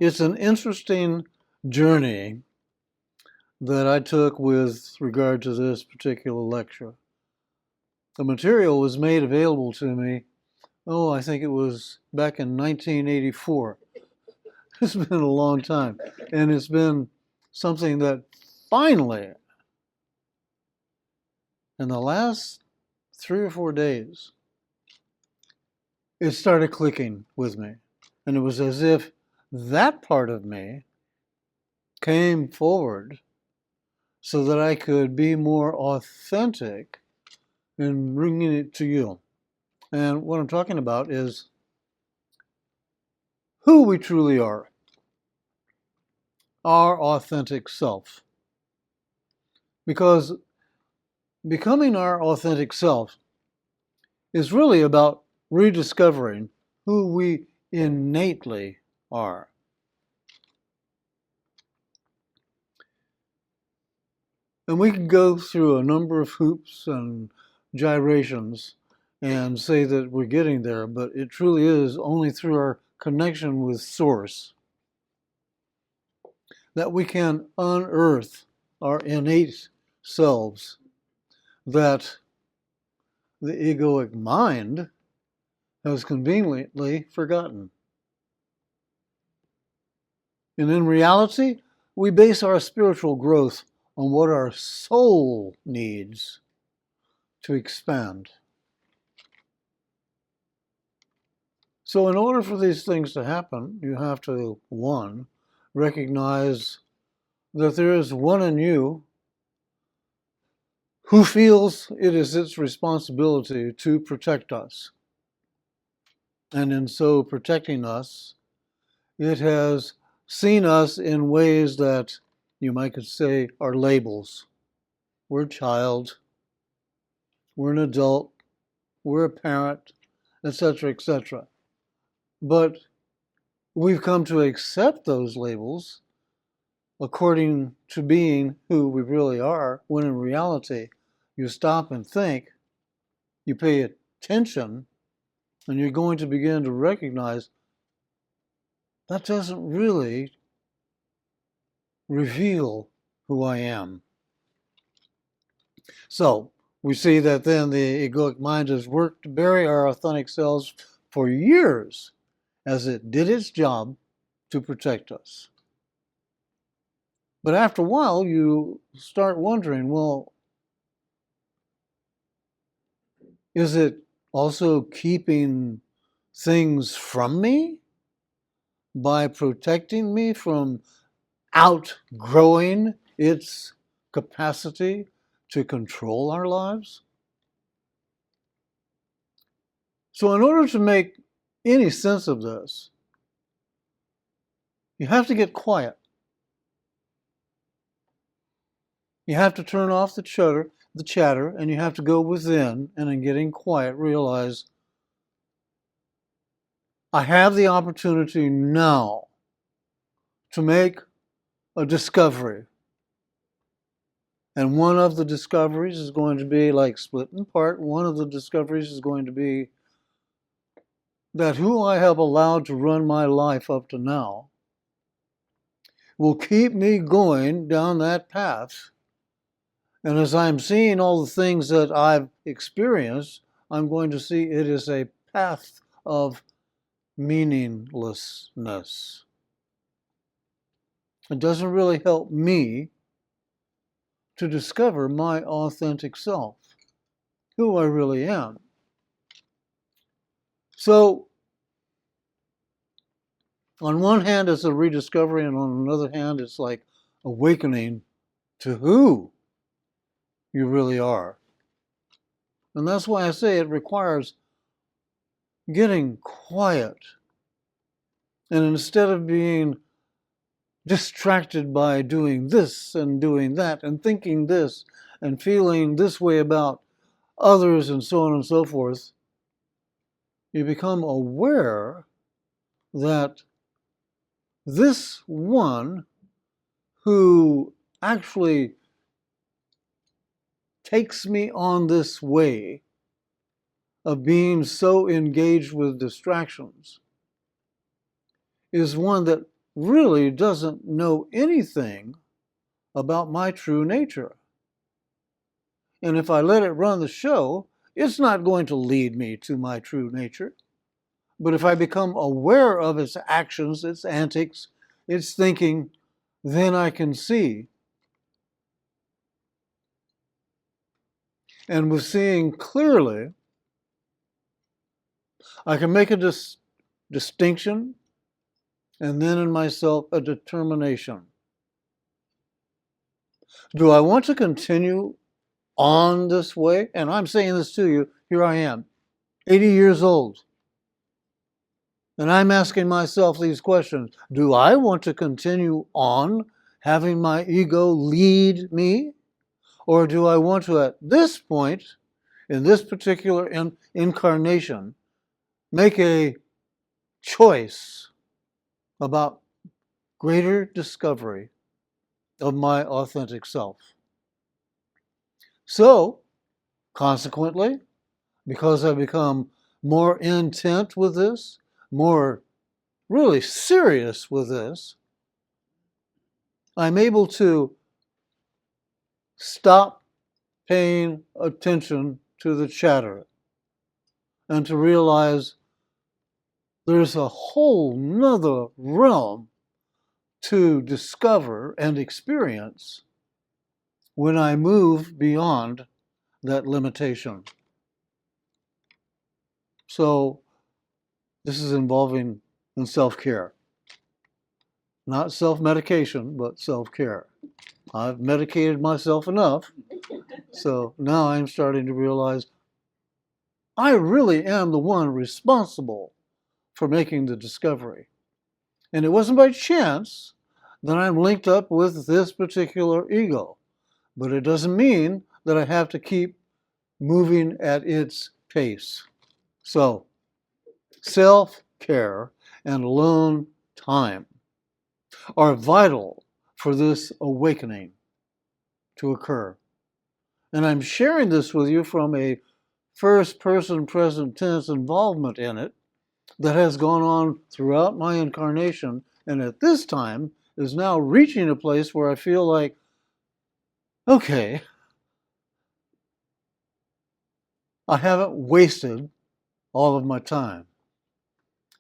It's an interesting journey that I took with regard to this particular lecture. The material was made available to me, I think it was back in 1984. It's been a long time. And it's been something that finally, in the last 3 or 4 days, it started clicking with me. And it was as if that part of me came forward so that I could be more authentic in bringing it to you. And what I'm talking about is who we truly are, our authentic self. Because becoming our authentic self is really about rediscovering who we innately are. And we can go through a number of hoops and gyrations and say that we're getting there, but it truly is only through our connection with Source that we can unearth our innate selves that the egoic mind has conveniently forgotten. And in reality, we base our spiritual growth on what our soul needs to expand. So in order for these things to happen, you have to, one, recognize that there is one in you who feels it is its responsibility to protect us. And in so protecting us, it has seen us in ways that you might could say are labels. We're a child, we're an adult, we're a parent, etc., etc. But we've come to accept those labels according to being who we really are, when in reality, you stop and think, you pay attention, and you're going to begin to recognize that doesn't really reveal who I am. So we see that then the egoic mind has worked to bury our authentic selves for years as it did its job to protect us. But after a while, you start wondering, well, is it also keeping things from me by protecting me from outgrowing its capacity to control our lives? So in order to make any sense of this, you have to get quiet. You have to turn off the chatter, and you have to go within, and in getting quiet, realize I have the opportunity now to make a discovery. And one of the discoveries is going to be like split in part. One of the discoveries is going to be that who I have allowed to run my life up to now will keep me going down that path. And as I'm seeing all the things that I've experienced, I'm going to see it is a path of meaninglessness. It doesn't really help me to discover my authentic self, who I really am. So, on one hand, it's a rediscovery, and on another hand, it's like awakening to who you really are. And that's why I say it requires getting quiet. And instead of being distracted by doing this and doing that and thinking this and feeling this way about others and so on and so forth, you become aware that this one who actually takes me on this way of being so engaged with distractions is one that really doesn't know anything about my true nature. And if I let it run the show, it's not going to lead me to my true nature. But if I become aware of its actions, its antics, its thinking, then I can see. And with seeing clearly, I can make a distinction and then in myself a determination. Do I want to continue on this way? And I'm saying this to you, here I am, 80 years old. And I'm asking myself these questions. Do I want to continue on having my ego lead me? Or do I want to, at this point, in this particular incarnation, make a choice about greater discovery of my authentic self? So, consequently, because I become more intent with this, more really serious with this, I'm able to stop paying attention to the chatter and to realize there's a whole nother realm to discover and experience when I move beyond that limitation. So this is involving in self-care. Not self-medication, but self-care. I've medicated myself enough, so now I'm starting to realize I really am the one responsible for making the discovery. And it wasn't by chance that I'm linked up with this particular ego. But it doesn't mean that I have to keep moving at its pace. So, self-care and alone time are vital for this awakening to occur. And I'm sharing this with you from a first-person present tense involvement in it that has gone on throughout my incarnation, and at this time is now reaching a place where I feel like, okay, I haven't wasted all of my time.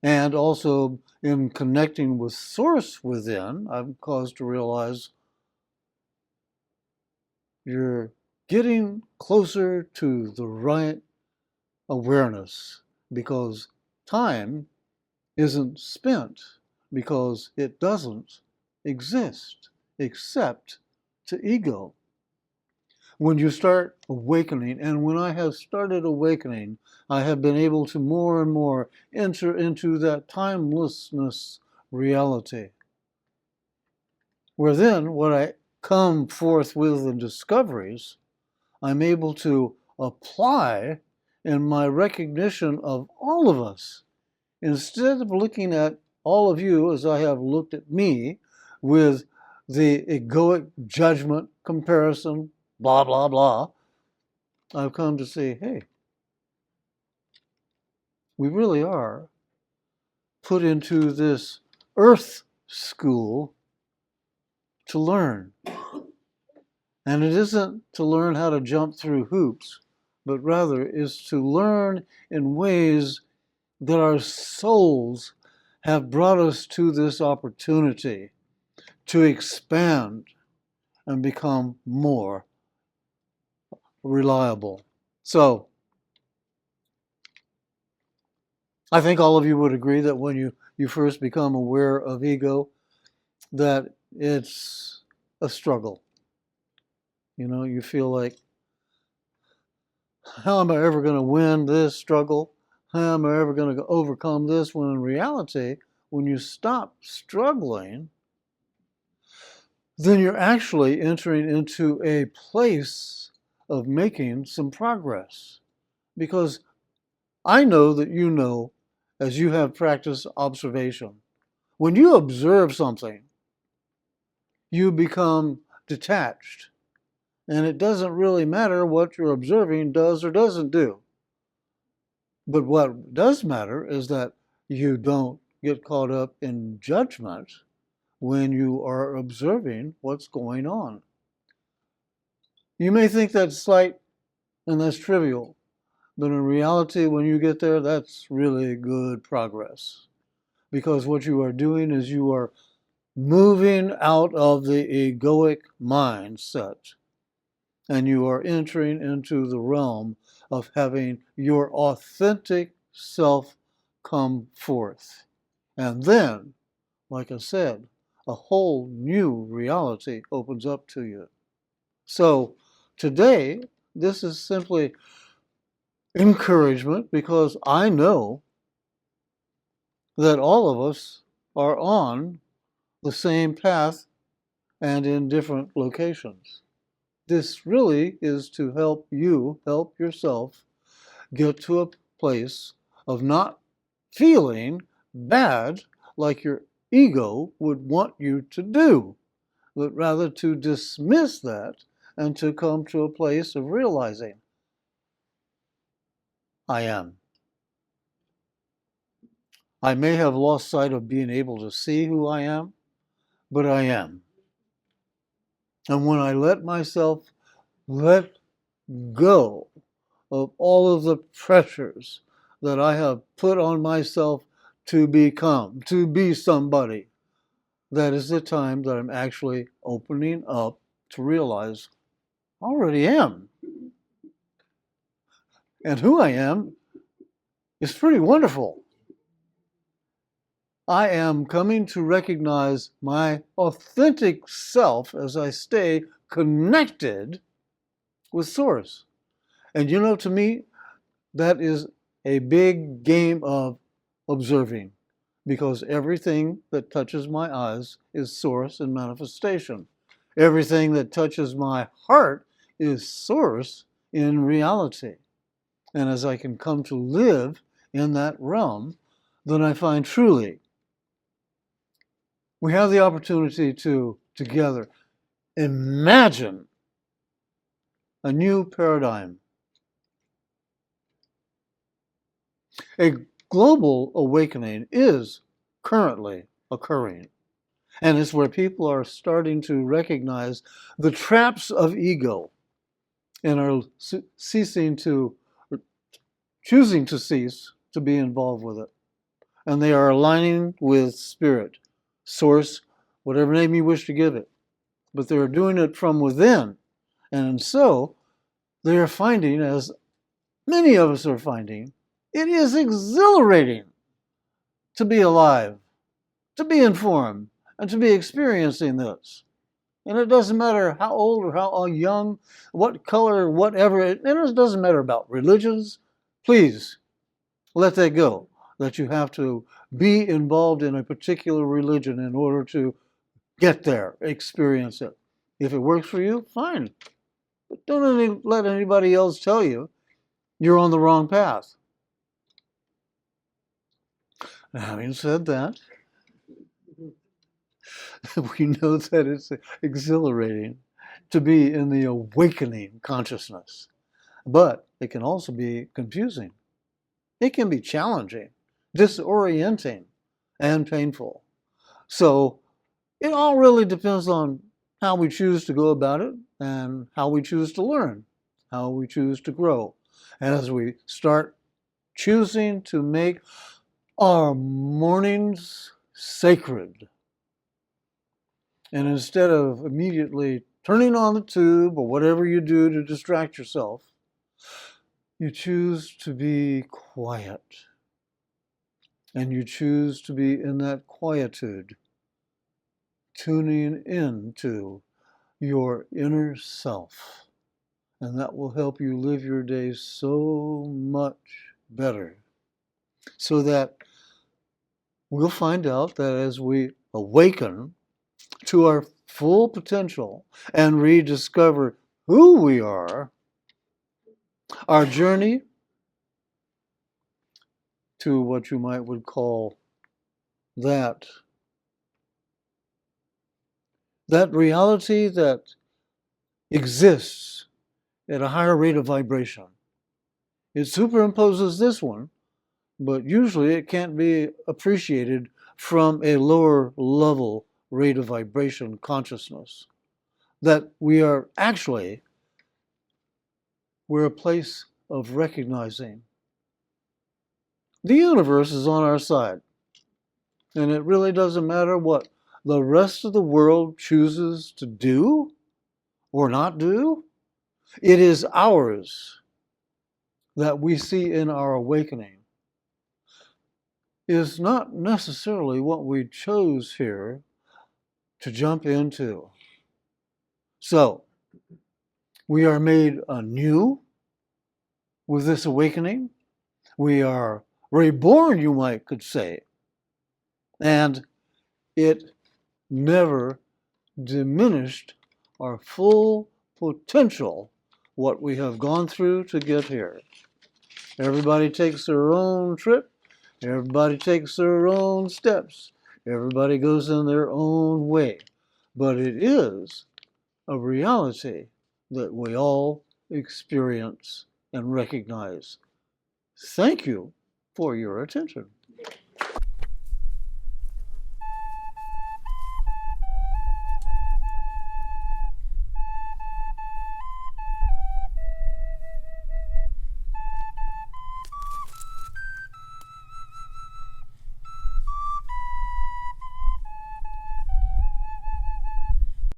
And also in connecting with Source within, I'm caused to realize you're getting closer to the right awareness, because time isn't spent, because it doesn't exist except to ego. When you start awakening, and when I have started awakening, I have been able to more and more enter into that timelessness reality, where then what I come forth with in discoveries, I'm able to apply in my recognition of all of us. Instead of looking at all of you as I have looked at me with the egoic judgment, comparison, blah, blah, blah, I've come to see, hey, we really are put into this earth school to learn. And it isn't to learn how to jump through hoops, but rather is to learn in ways that our souls have brought us to this opportunity to expand and become more reliable. So, I think all of you would agree that when you first become aware of ego, that it's a struggle. You know, you feel like, how am I ever going to win this struggle? How am I ever going to overcome this? When in reality, when you stop struggling, then you're actually entering into a place of making some progress. Because I know that you know, as you have practiced observation, when you observe something, you become detached. And it doesn't really matter what you're observing does or doesn't do. But what does matter is that you don't get caught up in judgment when you are observing what's going on. You may think that's slight and that's trivial, but in reality, when you get there, that's really good progress. Because what you are doing is you are moving out of the egoic mindset, and you are entering into the realm of having your authentic self come forth. And then, like I said, a whole new reality opens up to you. So today, this is simply encouragement, because I know that all of us are on the same path and in different locations. This really is to help you help yourself get to a place of not feeling bad like your ego would want you to do, but rather to dismiss that and to come to a place of realizing, I am. I may have lost sight of being able to see who I am, but I am. And when I let myself let go of all of the pressures that I have put on myself to become, to be somebody, that is the time that I'm actually opening up to realize I already am. And who I am is pretty wonderful. I am coming to recognize my authentic self as I stay connected with Source. And you know, to me, that is a big game of observing, because everything that touches my eyes is Source and manifestation. Everything that touches my heart is Source in reality. And as I can come to live in that realm, then I find truly we have the opportunity to together imagine a new paradigm. A global awakening is currently occurring, and it's where people are starting to recognize the traps of ego and are choosing to cease to be involved with it. And they are aligning with Spirit, Source, whatever name you wish to give it. But they're doing it from within. And so they are finding, as many of us are finding, it is exhilarating to be alive, to be informed, and to be experiencing this. And it doesn't matter how old or how young, what color, whatever, it doesn't matter about religions. Please let that go, that you have to be involved in a particular religion in order to get there, experience it. If it works for you, fine. But don't let anybody else tell you you're on the wrong path. Now, having said that, we know that it's exhilarating to be in the awakening consciousness. But it can also be confusing. It can be challenging, disorienting, and painful. So it all really depends on how we choose to go about it and how we choose to learn, how we choose to grow. And as we start choosing to make our mornings sacred, and instead of immediately turning on the tube or whatever you do to distract yourself, you choose to be quiet. And you choose to be in that quietude, tuning into your inner self. And that will help you live your days so much better. So that we'll find out that as we awaken to our full potential and rediscover who we are, our journey to what you would call that reality that exists at a higher rate of vibration. It superimposes this one, but usually it can't be appreciated from a lower level rate of vibration consciousness. That we're a place of recognizing the universe is on our side. And it really doesn't matter what the rest of the world chooses to do or not do. It is ours that we see in our awakening. Is not necessarily what we chose here to jump into. So, we are made anew with this awakening. We are reborn, you could say. And it never diminished our full potential, what we have gone through to get here. Everybody takes their own trip. Everybody takes their own steps. Everybody goes in their own way. But it is a reality that we all experience and recognize. Thank you for your attention.